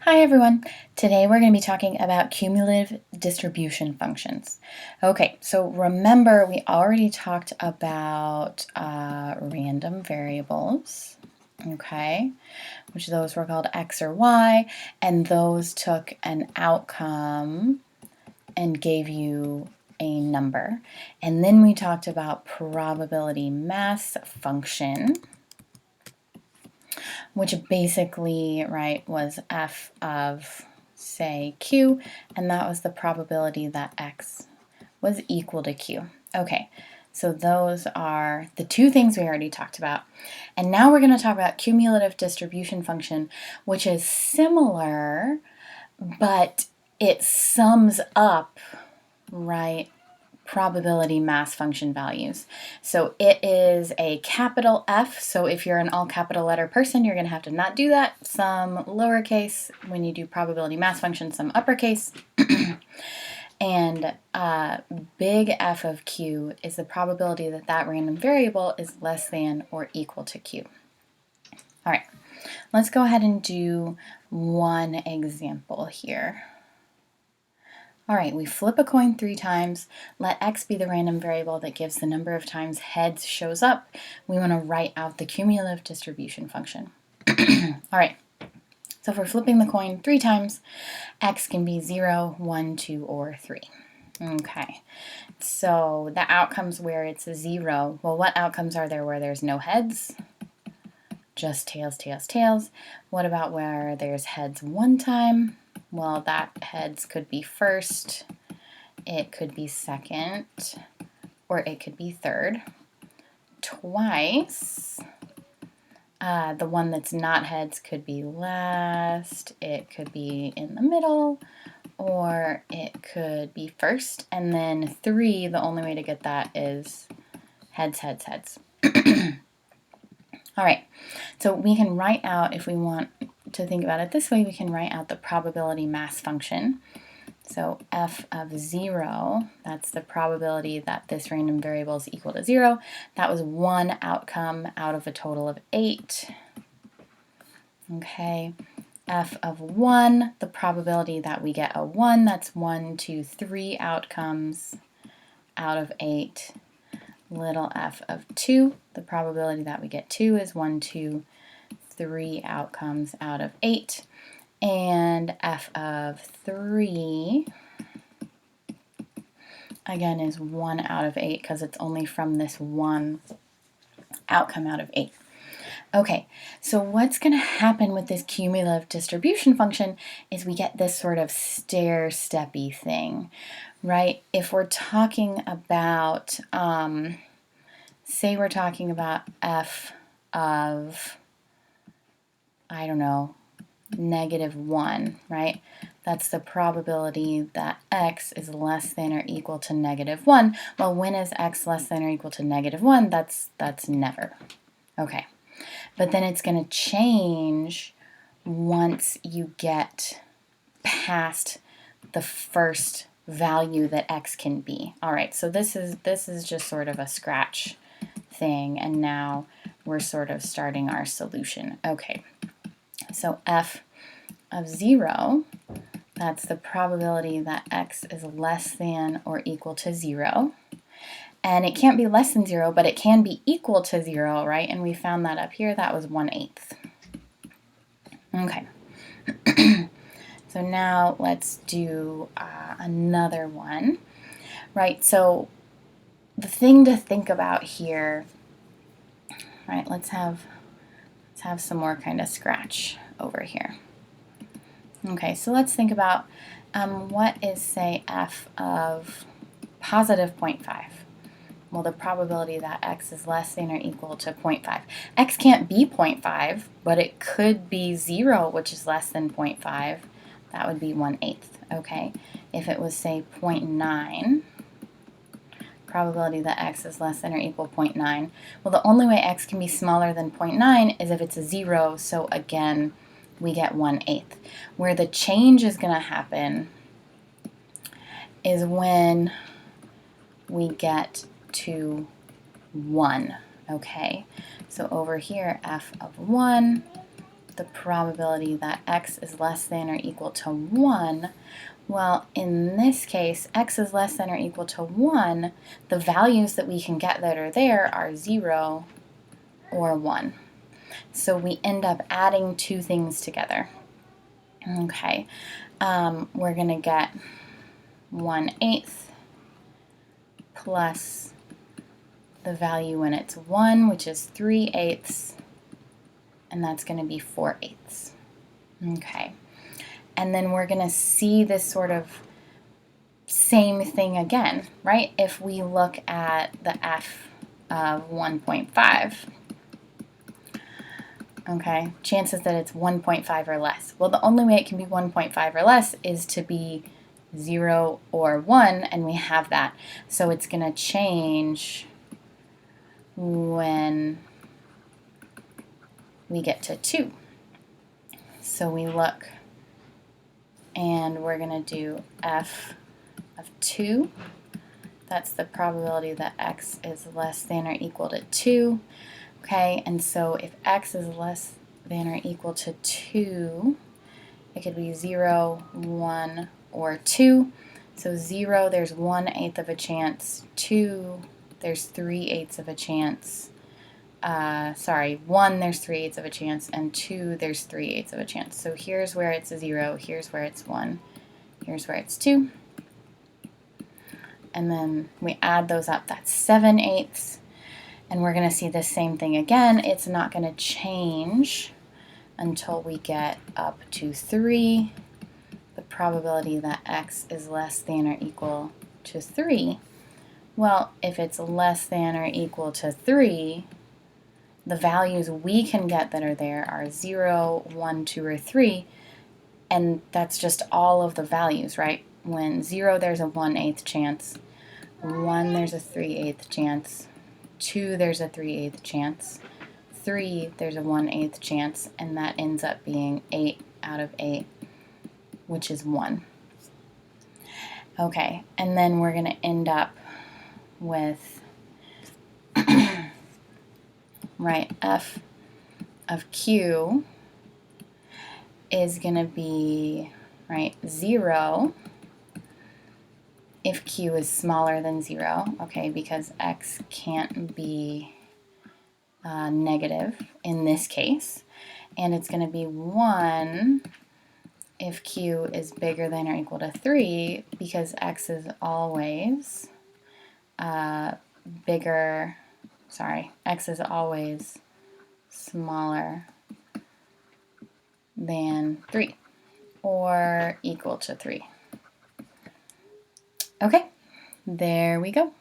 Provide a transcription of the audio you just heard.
Hi everyone. Today we're going to be talking about cumulative distribution functions. Okay, so remember we already talked about random variables, okay, which those were called x or y, and those took an outcome and gave you a number. And then we talked about probability mass function, which basically, right, was f of, say, q, and that was the probability that x was equal to q. Okay, so those are the two things we already talked about. And now we're going to talk about cumulative distribution function, which is similar, but it sums up, right, probability mass function values. So it is a capital F, so if you're an all capital letter person, you're going to have to not do that. Some lowercase when you do probability mass function, some uppercase. And big F of Q is the probability that that random variable is less than or equal to Q. All right, let's go ahead and do one example here. All right, we flip a coin 3 times. Let x be the random variable that gives the number of times heads shows up. We want to write out the cumulative distribution function. All right, so if we're flipping the coin 3 times, x can be 0, 1, 2, or 3. Okay, so the outcomes where it's a 0, well, what outcomes are there where there's no heads? Just tails, tails, tails. What about where there's heads 1 time? Well, that heads could be first, it could be second, or it could be third. Twice, the one that's not heads could be last, it could be in the middle, or it could be first. And then 3, the only way to get that is heads, heads, heads. All right, so we can write out, if we want to think about it this way, we can write out the probability mass function. So f of 0, that's the probability that this random variable is equal to 0. That was one outcome out of a total of 8. Okay, f of 1, the probability that we get a 1, that's 1, 2, 3 outcomes out of 8. Little f of 2, the probability that we get 2 is 1, 2, 3 outcomes out of 8. And f of 3, again, is 1 out of 8 because it's only from this one outcome out of 8. Okay, so what's going to happen with this cumulative distribution function is we get this sort of stair-steppy thing, right? If we're talking about, say we're talking about f of, I don't know, -1, right? That's the probability that x is less than or equal to -1. Well, when is x less than or equal to -1? That's never. Okay, but then it's going to change once you get past the first value that x can be. All right, so this is just sort of a scratch thing, and now we're sort of starting our solution. Okay, so f of 0, that's the probability that x is less than or equal to 0. And it can't be less than 0, but it can be equal to 0, right? And we found that up here, that was 1/8. Okay. So now let's do another one, right? So the thing to think about here, right? Let's have some more kind of scratch over here. Okay, so let's think about what is, say, f of positive 0.5. Well, the probability that x is less than or equal to 0.5. X can't be 0.5, but it could be 0, which is less than 0.5. That would be 1/8, okay? If it was, say, 0.9, probability that x is less than or equal to 0.9. Well, the only way x can be smaller than 0.9 is if it's a 0, so again, we get 1/8. Where the change is going to happen is when we get to 1, okay? So over here, f of 1, the probability that x is less than or equal to 1, well, in this case, x is less than or equal to 1. The values that we can get that are there are 0 or 1. So we end up adding two things together. Okay, we're going to get 1/8 plus the value when it's 1, which is 3/8, and that's going to be 4/8. Okay, and then we're going to see this sort of same thing again, right? If we look at the f of 1.5, okay, chances that it's 1.5 or less. Well, the only way it can be 1.5 or less is to be 0 or 1, and we have that. So it's going to change when we get to 2. So we look, and we're going to do f of 2. That's the probability that x is less than or equal to 2. Okay, and so if x is less than or equal to 2, it could be 0, 1, or 2. So 0, there's 1/8 of a chance. 2, there's 3/8 of a chance. 1, there's 3/8 of a chance, and 2, there's 3/8 of a chance. So here's where it's 0, here's where it's 1, here's where it's 2. And then we add those up, that's 7/8. And we're going to see the same thing again. It's not going to change until we get up to 3. The probability that x is less than or equal to 3. Well, if it's less than or equal to 3, the values we can get that are there are 0, 1, 2, or 3. And that's just all of the values, right? When 0, there's a 1/8 chance. 1, there's a 3/8 chance. 2, there's a 3/8 chance. 3, there's a 1/8 chance, and that ends up being 8 out of 8, which is 1. Okay, and then we're going to end up with, right, f of q is going to be, right, 0 if q is smaller than 0, okay, because x can't be negative in this case, and it's going to be 1 if q is bigger than or equal to 3, because x is always x is always smaller than 3 or equal to 3. Okay, there we go.